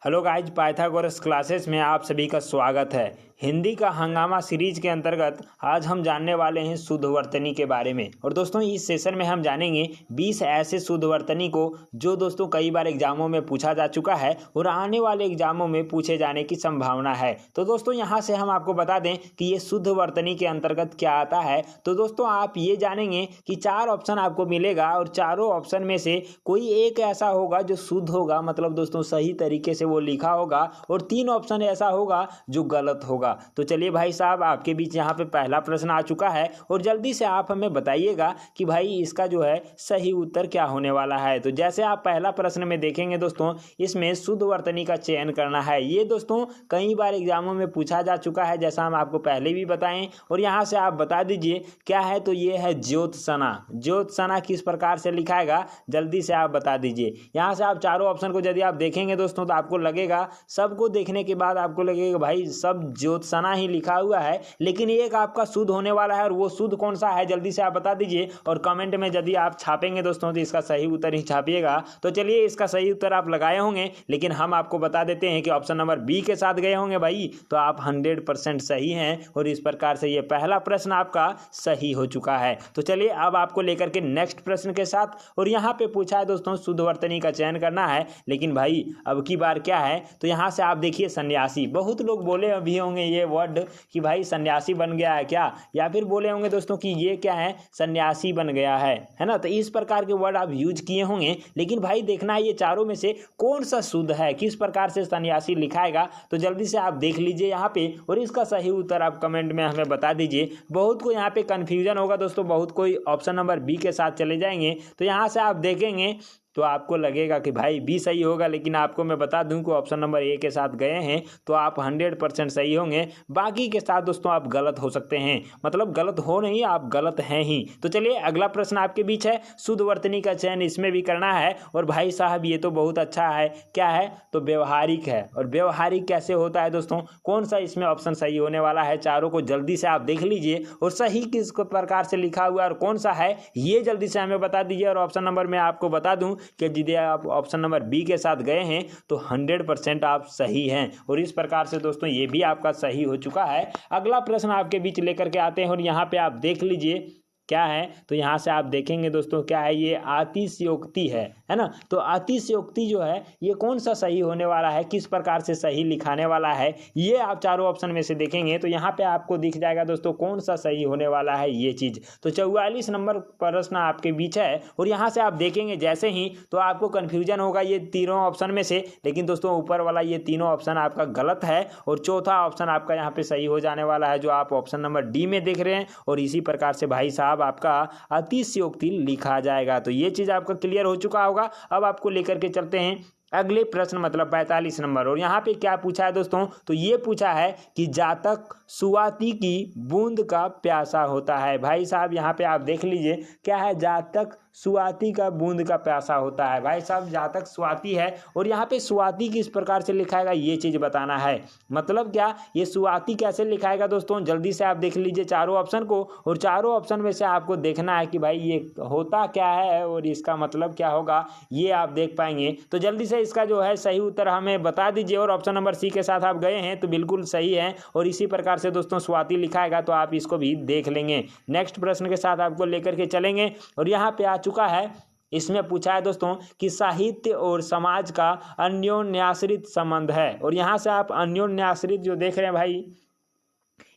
Hello guys, Pythagoras classes में आप सभी का स्वागत है। हिंदी का हंगामा सीरीज के अंतर्गत आज हम जानने वाले हैं शुद्धवर्तनी के बारे में। और दोस्तों इस सेशन में हम जानेंगे 20 ऐसे शुद्धवर्तनी को जो दोस्तों कई बार एग्जामों में पूछा जा चुका है और आने वाले एग्जामों में पूछे जाने की संभावना है। तो दोस्तों यहाँ से हम आपको बता दें कि ये शुद्धवर्तनी के अंतर्गत क्या आता है। तो दोस्तों आप ये जानेंगे कि 4 ऑप्शन आपको मिलेगा और चारों ऑप्शन में से कोई एक ऐसा होगा जो शुद्ध होगा, मतलब दोस्तों सही तरीके से वो लिखा होगा, और 3 ऑप्शन ऐसा होगा जो गलत होगा। तो चलिए भाई साहब, आपके बीच यहाँ पे पहला प्रश्न आ चुका है और जल्दी से आप हमें बताइएगा कि भाई इसका जो है सही उत्तर क्या होने वाला है। तो जैसे आप पहला प्रश्न में देखेंगे दोस्तों, इसमें शुद्धवर्तनी का चयन करना है। ये दोस्तों कई बार एग्जामों में पूछा जा चुका है, जैसा हम आपको पहले भी बताएं, और यहाँ से आप बता दीजिए क्या है। तो ये है ज्योत्सना। ज्योत्सना किस प्रकार से लिखाएगा, जल्दी से आप बता दीजिए। यहाँ से आप चारों ऑप्शन को यदि आप देखेंगे दोस्तों तो आपको लगेगा, सबको देखने के बाद आपको लगेगा भाई सब ज्योत्सना ही लिखा हुआ है, लेकिन एक आपका शुद्ध होने वाला है। और वो शुद्ध कौन सा है जल्दी से आप बता दीजिए। और कमेंट में यदि आप छापेंगे दोस्तों तो इसका सही उत्तर ही छापिएगा। तो चलिए इसका सही उत्तर आप लगाए होंगे, लेकिन हम आपको बता देते हैं कि ऑप्शन नंबर बी के साथ गए होंगे भाई। तो आप 100% सही हैं और इस प्रकार से ये पहला प्रश्न आपका सही हो चुका है। तो चलिए अब आपको लेकर के नेक्स्ट प्रश्न के साथ, और यहाँ पे पूछा है दोस्तों शुद्धवर्तनी का चयन करना है। लेकिन भाई अब की बार क्या है, तो यहाँ से आप देखिए सन्यासी। बहुत लोग बोले भी होंगे ये वर्ड कि भाई सन्यासी बन गया है क्या, या फिर बोले होंगे दोस्तों कि ये क्या है, सन्यासी बन गया है ना। तो इस प्रकार के वर्ड आप यूज किए होंगे, लेकिन भाई देखना है ये चारों में से कौन सा शुद्ध है, किस प्रकार से सन्यासी लिखाएगा। तो जल्दी से आप देख लीजिए यहाँ पे और इसका सही उत्तर आप कमेंट में हमें बता दीजिए। बहुत को यहाँ पे कन्फ्यूजन होगा दोस्तों, बहुत कोई ऑप्शन नंबर बी के साथ चले जाएंगे। तो यहाँ से आप देखेंगे तो आपको लगेगा कि भाई बी सही होगा, लेकिन आपको मैं बता दूं कि ऑप्शन नंबर ए के साथ गए हैं तो आप 100% सही होंगे। बाकी के साथ दोस्तों आप गलत हो सकते हैं, मतलब गलत हो नहीं, आप गलत हैं ही। तो चलिए अगला प्रश्न आपके बीच है, शुद्धवर्तनी का चयन इसमें भी करना है। और भाई साहब ये तो बहुत अच्छा है, क्या है, तो व्यवहारिक है। और व्यवहारिक कैसे होता है दोस्तों, कौन सा इसमें ऑप्शन सही होने वाला है, चारों को जल्दी से आप देख लीजिए और सही किस प्रकार से लिखा हुआ है और कौन सा है ये जल्दी से हमें बता दीजिए। और ऑप्शन नंबर मैं आपको बता दूं कि यदि आप ऑप्शन नंबर बी के साथ गए हैं तो 100% आप सही हैं। और इस प्रकार से दोस्तों ये भी आपका सही हो चुका है। अगला प्रश्न आपके बीच लेकर के आते हैं और यहाँ पे आप देख लीजिए क्या है। तो यहाँ से आप देखेंगे दोस्तों क्या है, ये अतिशयोक्ति है ना। तो अतिशयोक्ति जो है ये कौन सा सही होने वाला है, किस प्रकार से सही लिखाने वाला है, ये आप चारों ऑप्शन में से देखेंगे तो यहाँ पे आपको दिख जाएगा दोस्तों कौन सा सही होने वाला है ये चीज़। तो 44 नंबर प्रश्न आपके बीच है और यहाँ से आप देखेंगे जैसे ही तो आपको कन्फ्यूजन होगा ये तीनों ऑप्शन में से, लेकिन दोस्तों ऊपर वाला ये तीनों ऑप्शन आपका गलत है और चौथा ऑप्शन आपका यहाँ पे सही हो जाने वाला है, जो आप ऑप्शन नंबर डी में देख रहे हैं। और इसी प्रकार से भाई साहब आपका अतिशयोक्ति लिखा जाएगा। तो ये चीज आपका क्लियर हो चुका होगा। अब आपको लेकर के चलते हैं अगले प्रश्न, मतलब 45 नंबर। और यहाँ पे क्या पूछा है दोस्तों, तो ये पूछा है कि जातक सुवाती की बूंद का प्यासा होता है। भाई साहब यहाँ पे आप देख लीजिए क्या है, जातक सुवाती का बूंद का प्यासा होता है। भाई साहब जातक स्वाति है और यहाँ पे स्वाति किस प्रकार से लिखाएगा ये चीज बताना है। मतलब क्या, ये स्वाति कैसे लिखाएगा दोस्तों, जल्दी से आप देख लीजिए चारों ऑप्शन को, और चारों ऑप्शन में से आपको देखना है कि भाई ये होता क्या है और इसका मतलब क्या होगा, ये आप देख पाएंगे। तो जल्दी से इसका जो है सही उत्तर हमें बता दीजिए। और ऑप्शन नंबर सी के साथ आप गए हैं तो बिल्कुल सही है और इसी प्रकार से दोस्तों स्वाति लिखाएगा, तो आप इसको भी देख लेंगे। नेक्स्ट प्रश्न के साथ आपको लेकर के चलेंगे और यहाँ पे आ चुका है, इसमें पूछा है दोस्तों कि साहित्य और समाज का अन्योन्याश्रित संबंध है। और यहाँ से आप अन्योन्याश्रित जो देख रहे हैं भाई,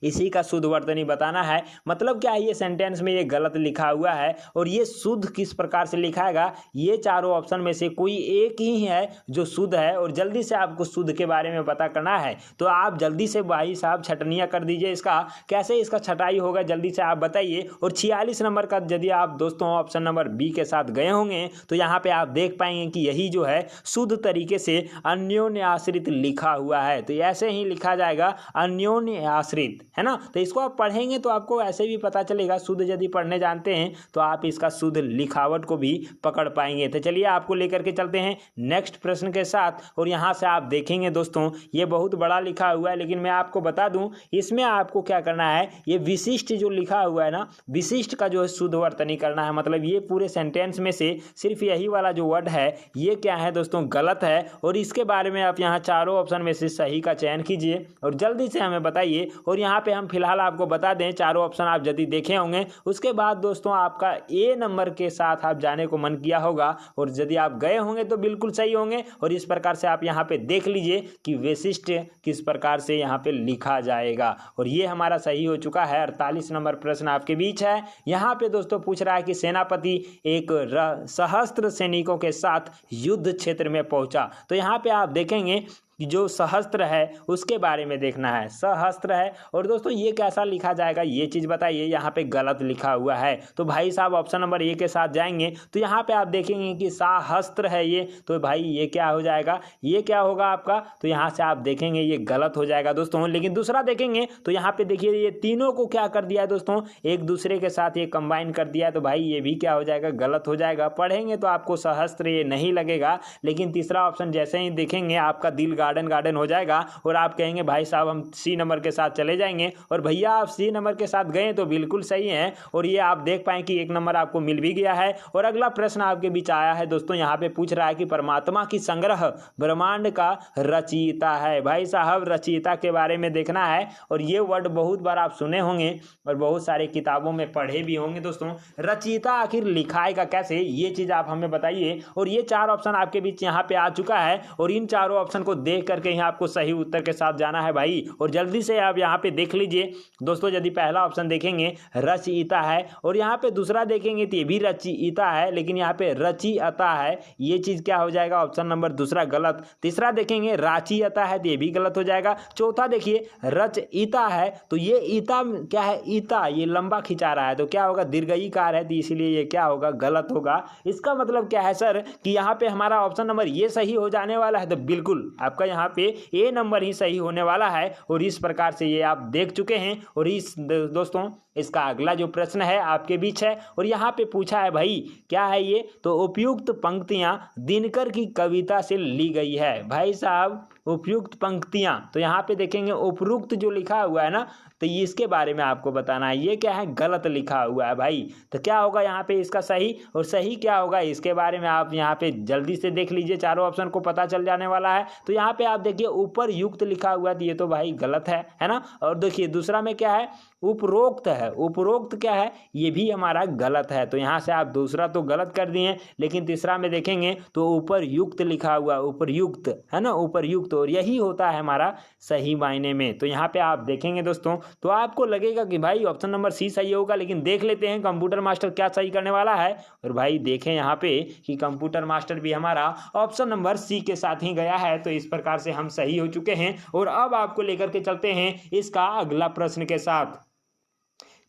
इसी का शुद्धवर्तनी बताना है। मतलब क्या है, ये सेंटेंस में ये गलत लिखा हुआ है और ये शुद्ध किस प्रकार से लिखाएगा, ये चारों ऑप्शन में से कोई एक ही है जो शुद्ध है। और जल्दी से आपको शुद्ध के बारे में पता करना है तो आप जल्दी से भाई साहब छटनियाँ कर दीजिए। इसका कैसे इसका छटाई होगा जल्दी से आप बताइए। और 46 नंबर का यदि आप दोस्तों ऑप्शन नंबर बी के साथ गए होंगे तो यहाँ पे आप देख पाएंगे कि यही जो है शुद्ध तरीके से अन्योन्य आश्रित लिखा हुआ है। तो ऐसे ही लिखा जाएगा अन्योन्य आश्रित, है ना। तो इसको आप पढ़ेंगे तो आपको ऐसे भी पता चलेगा, शुद्ध यदि पढ़ने जानते हैं तो आप इसका शुद्ध लिखावट को भी पकड़ पाएंगे। तो चलिए आपको लेकर के चलते हैं नेक्स्ट प्रश्न के साथ, और यहाँ से आप देखेंगे दोस्तों ये बहुत बड़ा लिखा हुआ है, लेकिन मैं आपको बता दूं इसमें आपको क्या करना है, ये विशिष्ट जो लिखा हुआ है ना, विशिष्ट का जो है शुद्ध वर्तनी करना है। मतलब ये पूरे सेंटेंस में से सिर्फ यही वाला जो वर्ड है ये क्या है दोस्तों, गलत है। और इसके बारे में आप यहाँ चारों ऑप्शन में से सही का चयन कीजिए और जल्दी से हमें बताइए। और यहाँ पे हम फिलहाल आपको बता दें चारों ऑप्शन आप यदि देखे होंगे उसके बाद दोस्तों आपका ए नंबर के साथ आप जाने को मन किया होगा, और यदि आप गए होंगे तो बिल्कुल सही होंगे। और इस प्रकार से आप यहाँ पे देख लीजिए कि विशिष्ट किस प्रकार से यहाँ पे लिखा जाएगा, और ये हमारा सही हो चुका है। 48 नंबर प्रश्न आपके बीच है। यहाँ पे दोस्तों पूछ रहा है कि सेनापति एक सहस्त्र सैनिकों के साथ युद्ध क्षेत्र में पहुंचा। तो यहाँ पे आप देखेंगे कि जो सहस्त्र है उसके बारे में देखना है, सहस्त्र है। और दोस्तों ये कैसा लिखा जाएगा ये चीज़ बताइए, यहाँ पे गलत लिखा हुआ है। तो भाई साहब ऑप्शन नंबर ए के साथ जाएंगे तो यहाँ पे आप देखेंगे कि सहस्त्र है ये, तो भाई ये क्या हो जाएगा, ये क्या होगा आपका, तो यहाँ से आप देखेंगे ये गलत हो जाएगा दोस्तों। लेकिन दूसरा देखेंगे तो यहाँ पे देखिए ये तीनों को क्या कर दिया है दोस्तों, एक दूसरे के साथ ये कंबाइन कर दिया है, तो भाई ये भी क्या हो जाएगा, गलत हो जाएगा। पढ़ेंगे तो आपको सहस्त्र ये नहीं लगेगा, लेकिन तीसरा ऑप्शन जैसे ही देखेंगे आपका दिल गार्डन गार्डन हो जाएगा और आप कहेंगे भाई साहब हम सी नंबर के साथ चले जाएंगे। और भैया आप सी नंबर के साथ गए तो बिल्कुल सही है, और ये आप देख पाएं कि एक नंबर आपको मिल भी गया है। और अगला प्रश्न आपके बीच आया है दोस्तों, यहाँ पे पूछ रहा है कि परमात्मा की संग्रह ब्रह्मांड का रचयिता है। भाई साहब रचयिता के बारे में देखना है, और ये वर्ड बहुत बार आप सुने होंगे और बहुत सारे किताबों में पढ़े भी होंगे दोस्तों। रचयिता आखिर लिखाएगा कैसे ये चीज़ आप हमें बताइए। और ये चार ऑप्शन आपके बीच यहाँ पे आ चुका है, और इन चारों ऑप्शन को देख करके यहाँ आपको सही उत्तर के साथ जाना है भाई। और जल्दी से आप यहाँ पे देख लीजिए दोस्तों, यदि पहला ऑप्शन देखेंगे रचयिता है, और यहाँ पे दूसरा देखेंगे तो ये भी रचयिता है, लेकिन यहाँ पे रचयिता है, ये चीज़ क्या हो जाएगा, ऑप्शन नंबर दूसरा गलत। तीसरा देखेंगे राचियता है तो ये भी गलत हो जाएगा। चौथा देखिए रचयिता है, तो ये ईता क्या है, ईता ये लंबा खिंचा रहा है तो क्या होगा, दीर्घई कार है, तो इसीलिए ये क्या होगा, गलत होगा। इसका मतलब क्या है सर कि यहाँ पे हमारा ऑप्शन नंबर ये सही हो जाने वाला है, तो बिल्कुल आपका यहाँ पे ए नंबर ही सही होने वाला है। और इस प्रकार से ये आप देख चुके हैं। और इस दोस्तों इसका अगला जो प्रश्न है आपके बीच है, और यहाँ पे पूछा है भाई क्या है ये, तो उपयुक्त पंक्तियां दिनकर की कविता से ली गई है। भाई साहब उपयुक्त पंक्तियां, तो यहाँ पे देखेंगे उपयुक्त जो लिखा हुआ है ना, तो इसके बारे में आपको बताना है, ये क्या है, गलत लिखा हुआ है भाई। तो क्या होगा यहाँ पे इसका सही, और सही क्या होगा इसके बारे में आप यहाँ पे जल्दी से देख लीजिए, चारों ऑप्शन को पता चल जाने वाला है। तो यहाँ पे आप देखिए ऊपर युक्त लिखा हुआ है, तो ये तो भाई गलत है ना। और देखिए दूसरा में क्या है, उपरोक्त है, उपरोक्त क्या है, ये भी हमारा गलत है। तो यहाँ से आप दूसरा तो गलत कर दिए, लेकिन तीसरा में देखेंगे तो ऊपर युक्त लिखा हुआ, ऊपर युक्त है ना, ऊपर युक्त, और यही होता है हमारा सही मायने में। तो यहाँ पे आप देखेंगे दोस्तों तो आपको लगेगा कि भाई ऑप्शन नंबर सी सही होगा, लेकिन देख लेते हैं कंप्यूटर मास्टर क्या सही करने वाला है। और भाई देखें यहाँ पे कि कंप्यूटर मास्टर भी हमारा ऑप्शन नंबर सी के साथ ही गया है। तो इस प्रकार से हम सही हो चुके हैं, और अब आपको लेकर के चलते हैं इसका अगला प्रश्न के साथ।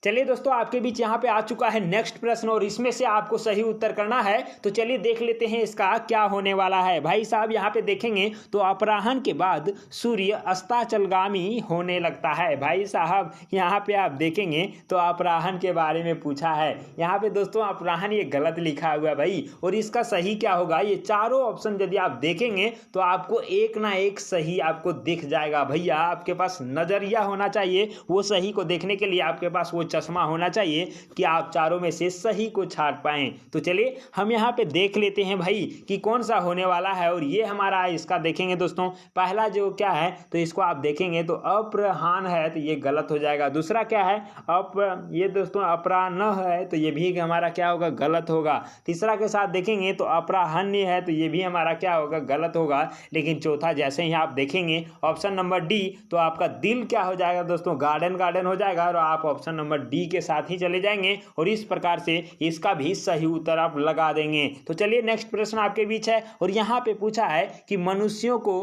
चलिए दोस्तों आपके बीच यहाँ पे आ चुका है नेक्स्ट प्रश्न, और इसमें से आपको सही उत्तर करना है। तो चलिए देख लेते हैं इसका क्या होने वाला है। भाई साहब यहाँ पे देखेंगे तो अपराह्न के बाद सूर्य अस्ताचलगामी होने लगता है। भाई साहब यहाँ पे आप देखेंगे तो अपराह्न के बारे में पूछा है। यहाँ पे दोस्तों अपराह्न ये गलत लिखा हुआ है भाई, और इसका सही क्या होगा, ये चारों ऑप्शन यदि आप देखेंगे तो आपको एक ना एक सही आपको दिख जाएगा। भैया आपके पास नजरिया होना चाहिए, वो सही को देखने के लिए आपके पास वो चश्मा होना चाहिए कि आप चारों में से सही को छांट पाएं। तो चलिए हम यहाँ पे देख लेते हैं भाई कि कौन सा होने वाला है। और ये हमारा इसका देखेंगे दोस्तों, पहला जो क्या है तो इसको आप देखेंगे तो अपराह्न है तो ये गलत हो जाएगा। दूसरा क्या है ये दोस्तों अपराह्न है तो ये भी हमारा क्या होगा, गलत होगा। तीसरा के साथ देखेंगे तो अपराह्न है तो ये भी हमारा क्या होगा, गलत होगा। लेकिन चौथा जैसे ही आप देखेंगे ऑप्शन नंबर डी, तो आपका दिल क्या हो जाएगा दोस्तों, गार्डन गार्डन हो जाएगा, और आप ऑप्शन नंबर डी के साथ ही चले जाएंगे। और इस प्रकार से इसका भी सही उत्तर आप लगा देंगे। तो चलिए नेक्स्ट प्रश्न आपके बीच है, और यहाँ पे पूछा है कि मनुष्यों को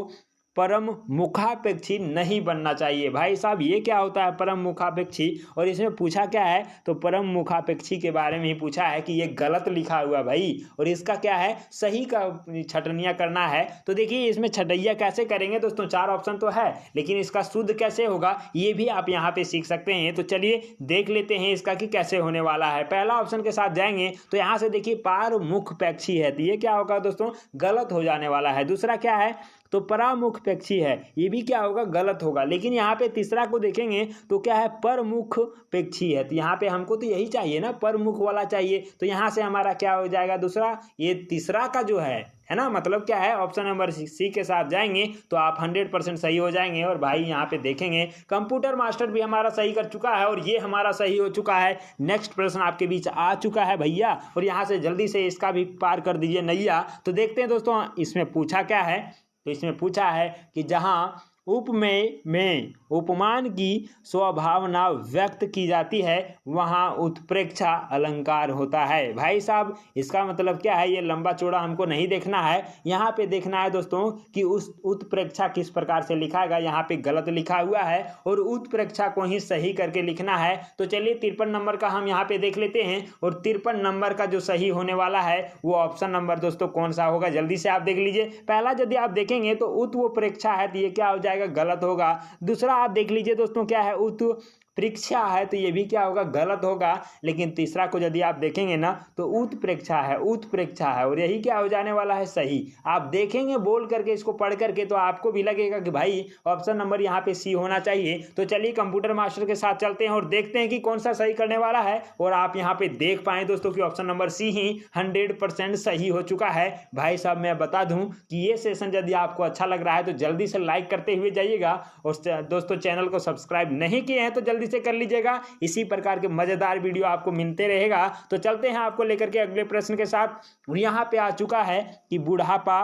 परम मुखापेक्षी नहीं बनना चाहिए। भाई साहब ये क्या होता है परम मुखापेक्षी, और इसमें पूछा क्या है तो परम मुखापेक्षी के बारे में ही पूछा है कि ये गलत लिखा हुआ भाई, और इसका क्या है सही का छटनिया करना है। तो देखिए इसमें छटैया कैसे करेंगे दोस्तों, 4 ऑप्शन तो है लेकिन इसका शुद्ध कैसे होगा ये भी आप यहाँ पे सीख सकते हैं। तो चलिए देख लेते हैं इसका कि कैसे होने वाला है। पहला ऑप्शन के साथ जाएंगे तो यहाँ से देखिए पार मुखपेक्षी है, तो ये क्या होगा दोस्तों गलत हो जाने वाला है। दूसरा क्या है तो परामुखपेक्षी है, ये भी क्या होगा गलत होगा। लेकिन यहाँ पे तीसरा को देखेंगे तो क्या है परमुखपेक्षी है, तो यहाँ पे हमको तो यही चाहिए ना परमुख वाला चाहिए, तो यहाँ से हमारा क्या हो जाएगा दूसरा, ये तीसरा का जो है ना मतलब क्या है ऑप्शन नंबर सी के साथ जाएंगे तो आप 100% सही हो जाएंगे। और भाई यहाँ पे देखेंगे कंप्यूटर मास्टर भी हमारा सही कर चुका है और ये हमारा सही हो चुका है। नेक्स्ट प्रश्न आपके बीच आ चुका है भैया, और यहाँ से जल्दी से इसका भी पार कर दीजिए नैया। तो देखते हैं दोस्तों इसमें पूछा क्या है, तो इसमें पूछा है कि जहाँ उपमेय में उपमान की स्वभावना व्यक्त की जाती है वहाँ उत्प्रेक्षा अलंकार होता है। भाई साहब इसका मतलब क्या है, ये लंबा चौड़ा हमको नहीं देखना है, यहाँ पे देखना है दोस्तों कि उस उत्प्रेक्षा किस प्रकार से लिखा है। यहाँ पे गलत लिखा हुआ है और उत्प्रेक्षा को ही सही करके लिखना है। तो चलिए 53 नंबर का हम यहाँ पे देख लेते हैं, और 53 नंबर का जो सही होने वाला है वो ऑप्शन नंबर दोस्तों कौन सा होगा जल्दी से आप देख लीजिए। पहला यदि आप देखेंगे तो उत्प्रेक्षा है तो ये क्या हो जाएगा गलत होगा। दूसरा आप देख लीजिए दोस्तों क्या है उत्प्रेक्षा है तो ये भी क्या होगा गलत होगा। लेकिन तीसरा को यदि आप देखेंगे ना तो उत्प्रेक्षा है और यही क्या हो जाने वाला है सही। आप देखेंगे बोल करके इसको पढ़ करके तो आपको भी लगेगा कि भाई ऑप्शन नंबर यहाँ पे सी होना चाहिए। तो चलिए कंप्यूटर मास्टर के साथ चलते हैं और देखते हैं कि कौन सा सही करने वाला है। और आप यहाँ पे देख पाए दोस्तों कि ऑप्शन नंबर सी ही 100% सही हो चुका है। भाई साहब मैं बता दूं कि ये सेशन यदि आपको अच्छा लग रहा है तो जल्दी से लाइक करते हुए जाइएगा, और दोस्तों चैनल को सब्सक्राइब नहीं किए हैं तो जल्दी से कर लीजिएगा। इसी प्रकार के मजेदार वीडियो आपको मिलते रहेगा। तो चलते हैं आपको लेकर के अगले प्रश्न के साथ। यहाँ पे आ चुका है कि बुढ़ापा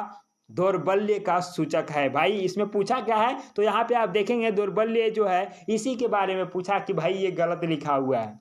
दौर्बल्य का सूचक है। भाई इसमें पूछा क्या है तो यहाँ पे आप देखेंगे दौर्बल्य जो है इसी के बारे में पूछा कि भाई ये गलत लिखा हुआ है।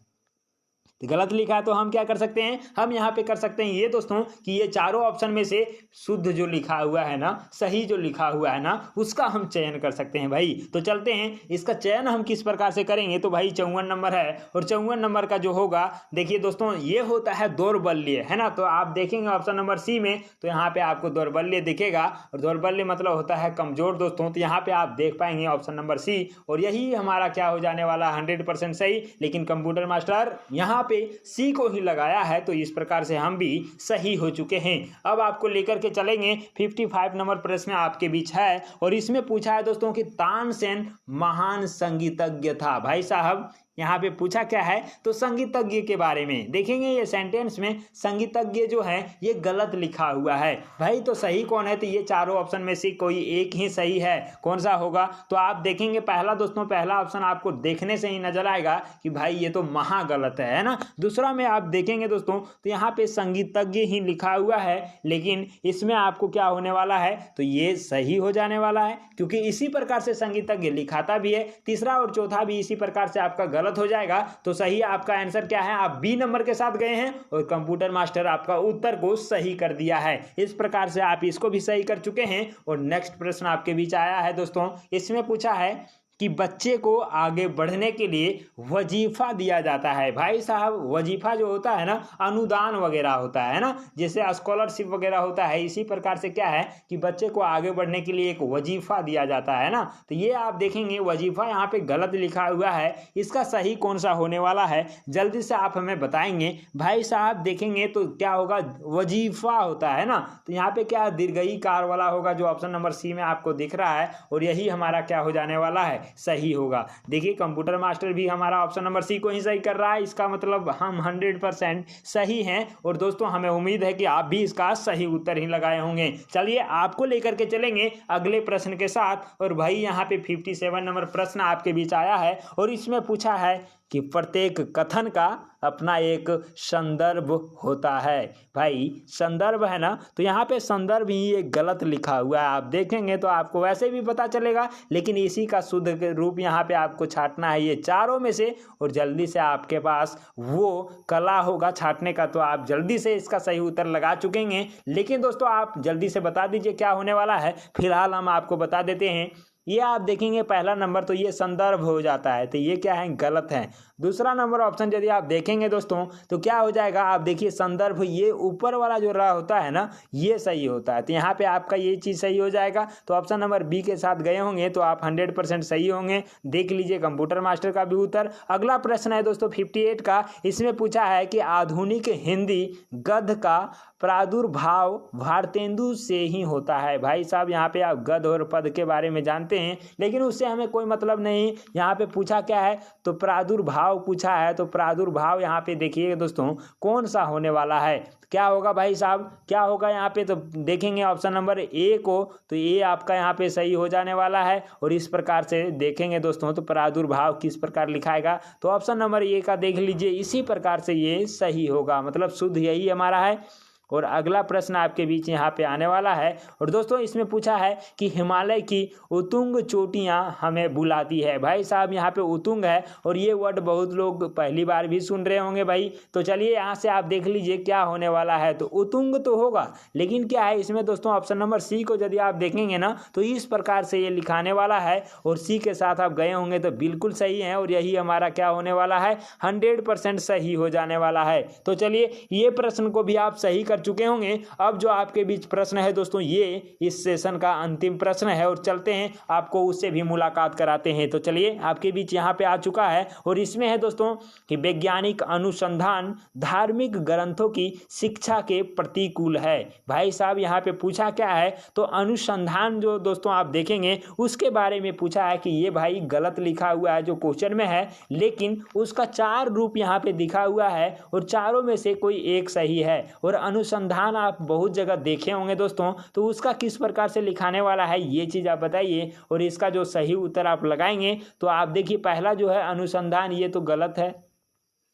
तो गलत लिखा है तो हम क्या कर सकते हैं, हम यहाँ पे कर सकते हैं ये दोस्तों कि ये चारों ऑप्शन में से शुद्ध जो लिखा हुआ है ना सही जो लिखा हुआ है ना उसका हम चयन कर सकते हैं। भाई तो चलते हैं इसका चयन हम किस प्रकार से करेंगे। तो भाई 54 नंबर है, और 54 नंबर का जो होगा देखिए दोस्तों ये होता है दौर्बल्य है ना। तो आप देखेंगे ऑप्शन नंबर सी में तो यहाँ पे आपको दौर्बल्य दिखेगा, और दौर्बल्य मतलब होता है कमजोर दोस्तों। तो यहाँ पे आप देख पाएंगे ऑप्शन नंबर सी, और यही हमारा क्या हो जाने वाला 100% सही। लेकिन कंप्यूटर मास्टर यहाँ पे सी को ही लगाया है, तो इस प्रकार से हम भी सही हो चुके हैं। अब आपको लेकर के चलेंगे 55 नंबर प्रश्न आपके बीच है, और इसमें पूछा है दोस्तों कि तानसेन महान संगीतज्ञ था। भाई साहब यहाँ पे पूछा क्या है तो संगीतज्ञ के बारे में देखेंगे। ये सेंटेंस में संगीतज्ञ जो है ये गलत लिखा हुआ है। भाई तो सही कौन है, तो ये चारों ऑप्शन में से कोई एक ही सही है। कौन सा होगा तो आप देखेंगे पहला दोस्तों पहला ऑप्शन आपको देखने से ही नजर आएगा कि भाई ये तो महा गलत है ना। दूसरा में आप देखेंगे दोस्तों तो यहाँ पे संगीतज्ञ ही लिखा हुआ है, लेकिन इसमें आपको क्या होने वाला है तो ये सही हो जाने वाला है, क्योंकि इसी प्रकार से संगीतज्ञ लिखाता भी है। तीसरा और चौथा भी इसी प्रकार से आपका गलत हो जाएगा। तो सही आपका आंसर क्या है, आप बी नंबर के साथ गए हैं, और कंप्यूटर मास्टर आपका उत्तर को सही कर दिया है। इस प्रकार से आप इसको भी सही कर चुके हैं। और नेक्स्ट प्रश्न आपके बीच आया है दोस्तों, इसमें पूछा है कि बच्चे को आगे बढ़ने के लिए वजीफा दिया जाता है। भाई साहब वजीफा जो होता है ना अनुदान वगैरह होता है ना, जैसे स्कॉलरशिप वगैरह होता है, इसी प्रकार से क्या है कि बच्चे को आगे बढ़ने के लिए एक वजीफा दिया जाता है ना। तो ये आप देखेंगे वजीफा यहाँ पे गलत लिखा हुआ है, इसका सही कौन सा होने वाला है जल्दी से आप हमें बताएंगे। भाई साहब देखेंगे तो क्या होगा वजीफा होता है ना, तो यहाँ पे क्या दीर्घई कार वाला होगा जो ऑप्शन नंबर सी में आपको दिख रहा है, और यही हमारा क्या हो जाने वाला है सही होगा। देखिए कंप्यूटर मास्टर भी हमारा ऑप्शन नंबर सी को ही सही कर रहा है, इसका मतलब हम 100% सही हैं। और दोस्तों हमें उम्मीद है कि आप भी इसका सही उत्तर ही लगाए होंगे। चलिए आपको लेकर के चलेंगे अगले प्रश्न के साथ। और भाई यहाँ पे 57 नंबर प्रश्न आपके बीच आया है, और इसमें पूछा है कि प्रत्येक कथन का अपना एक संदर्भ होता है। भाई संदर्भ है ना, तो यहाँ पे संदर्भ ही एक गलत लिखा हुआ है, आप देखेंगे तो आपको वैसे भी पता चलेगा, लेकिन इसी का शुद्ध रूप यहाँ पे आपको छांटना है ये चारों में से, और जल्दी से आपके पास वो कला होगा छांटने का, तो आप जल्दी से इसका सही उत्तर लगा चुकेंगे। लेकिन दोस्तों आप जल्दी से बता दीजिए क्या होने वाला है। फिलहाल हम आपको बता देते हैं, ये आप देखेंगे पहला नंबर तो ये संदर्भ हो जाता है, तो ये क्या है, गलत है। दूसरा नंबर ऑप्शन यदि आप देखेंगे दोस्तों तो क्या हो जाएगा, आप देखिए संदर्भ, ये ऊपर वाला जो रहा होता है ना, ये सही होता है, तो यहाँ पे आपका ये चीज़ सही हो जाएगा। तो ऑप्शन नंबर बी के साथ गए होंगे तो आप 100% सही होंगे। देख लीजिए कंप्यूटर मास्टर का भी उत्तर। अगला प्रश्न है दोस्तों 58 का, इसमें पूछा है कि आधुनिक हिंदी गद्य का प्रादुर्भाव भारतेंदु से ही होता है। भाई साहब यहाँ पे आप गद्य और पद के बारे में जानते हैं, लेकिन उससे हमें कोई मतलब नहीं। यहाँ पे पूछा क्या है, तो प्रादुर्भाव पूछा है, तो प्रादुर्भाव यहाँ पे देखिए दोस्तों कौन सा होने वाला है, क्या होगा भाई साहब, क्या होगा यहाँ पे, तो देखेंगे ऑप्शन नंबर ए को, तो ये आपका यहाँ पे सही हो जाने वाला है। और इस प्रकार से देखेंगे दोस्तों तो प्रादुर्भाव किस प्रकार लिखाएगा, तो ऑप्शन नंबर ए का देख लीजिए, इसी प्रकार से ये सही होगा, मतलब शुद्ध यही हमारा है। और अगला प्रश्न आपके बीच यहाँ पे आने वाला है, और दोस्तों इसमें पूछा है कि हिमालय की उतुंग चोटियाँ हमें बुलाती है। भाई साहब यहाँ पे उतुंग है, और ये वर्ड बहुत लोग पहली बार भी सुन रहे होंगे भाई, तो चलिए यहाँ से आप देख लीजिए क्या होने वाला है। तो उतुंग तो होगा, लेकिन क्या है इसमें दोस्तों, ऑप्शन नंबर सी को यदि आप देखेंगे ना तो इस प्रकार से ये लिखाने वाला है, और सी के साथ आप गए होंगे तो बिल्कुल सही है, और यही हमारा क्या होने वाला है, 100% सही हो जाने वाला है। तो चलिए ये प्रश्न को भी आप सही कर चुके होंगे। अब जो आपके बीच प्रश्न है दोस्तों, ये इस सेशन का अंतिम प्रश्न है, और चलते हैं आपको उससे भी मुलाकात कराते हैं। तो चलिए आपके बीच यहाँ पे आ चुका है, और इसमें है दोस्तों कि वैज्ञानिक अनुसंधान धार्मिक ग्रंथों की शिक्षा के प्रतिकूल है। भाई साहब यहाँ पे पूछा क्या है, तो अनुसंधान जो दोस्तों आप देखेंगे उसके बारे में पूछा है कि ये भाई गलत लिखा हुआ है जो क्वेश्चन में है, लेकिन उसका 4 रूप यहाँ पे दिखा हुआ है, और चारों में से कोई एक सही है। और अनुसंधान आप बहुत जगह देखे होंगे दोस्तों, तो उसका किस प्रकार से लिखाने वाला है ये चीज़ आप बताइए, और इसका जो सही उत्तर आप लगाएंगे तो आप देखिए पहला जो है अनुसंधान, ये तो गलत है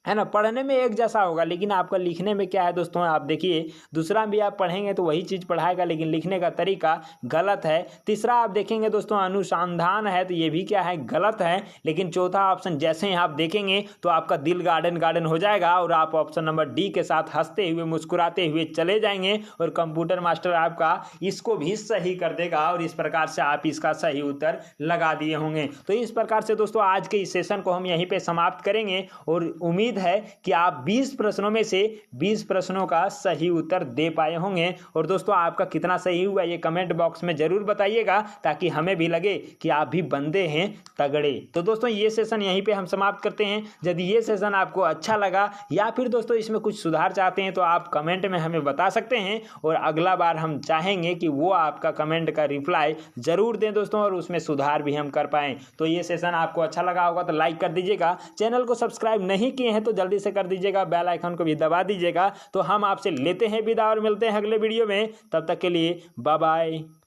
ना, पढ़ने में एक जैसा होगा, लेकिन आपका लिखने में क्या है दोस्तों, आप देखिए दूसरा भी आप पढ़ेंगे तो वही चीज़ पढ़ाएगा, लेकिन लिखने का तरीका गलत है। तीसरा आप देखेंगे दोस्तों अनुसंधान है, तो ये भी क्या है, गलत है। लेकिन चौथा ऑप्शन जैसे ही आप देखेंगे तो आपका दिल गार्डन गार्डन हो जाएगा, और आप ऑप्शन नंबर डी के साथ हंसते हुए मुस्कुराते हुए चले जाएंगे, और कंप्यूटर मास्टर आपका इसको भी सही कर देगा, और इस प्रकार से आप इसका सही उत्तर लगा दिए होंगे। तो इस प्रकार से दोस्तों आज के इस सेशन को हम यहीं पर समाप्त करेंगे, और उम्मीद है कि आप 20 प्रश्नों में से 20 प्रश्नों का सही उत्तर दे पाए होंगे। और दोस्तों आपका कितना सही हुआ ये कमेंट बॉक्स में जरूर बताइएगा, ताकि हमें भी लगे कि आप भी बंदे हैं तगड़े। तो दोस्तों ये सेशन यहीं पे हम समाप्त करते हैं। यदि ये सेशन आपको अच्छा लगा, या फिर दोस्तों इसमें कुछ सुधार चाहते हैं, तो आप कमेंट में हमें बता सकते हैं, और अगला बार हम चाहेंगे कि वो आपका कमेंट का रिप्लाई जरूर दें दोस्तों, और उसमें सुधार भी हम कर पाएँ। तो ये सेशन आपको अच्छा लगा होगा तो लाइक कर दीजिएगा, चैनल को सब्सक्राइब नहीं किए हैं तो जल्दी से कर दीजिएगा, बेल आइकन को भी दबा दीजिएगा। तो हम आपसे लेते हैं विदा, और मिलते हैं अगले वीडियो में, तब तक के लिए बाय बाय।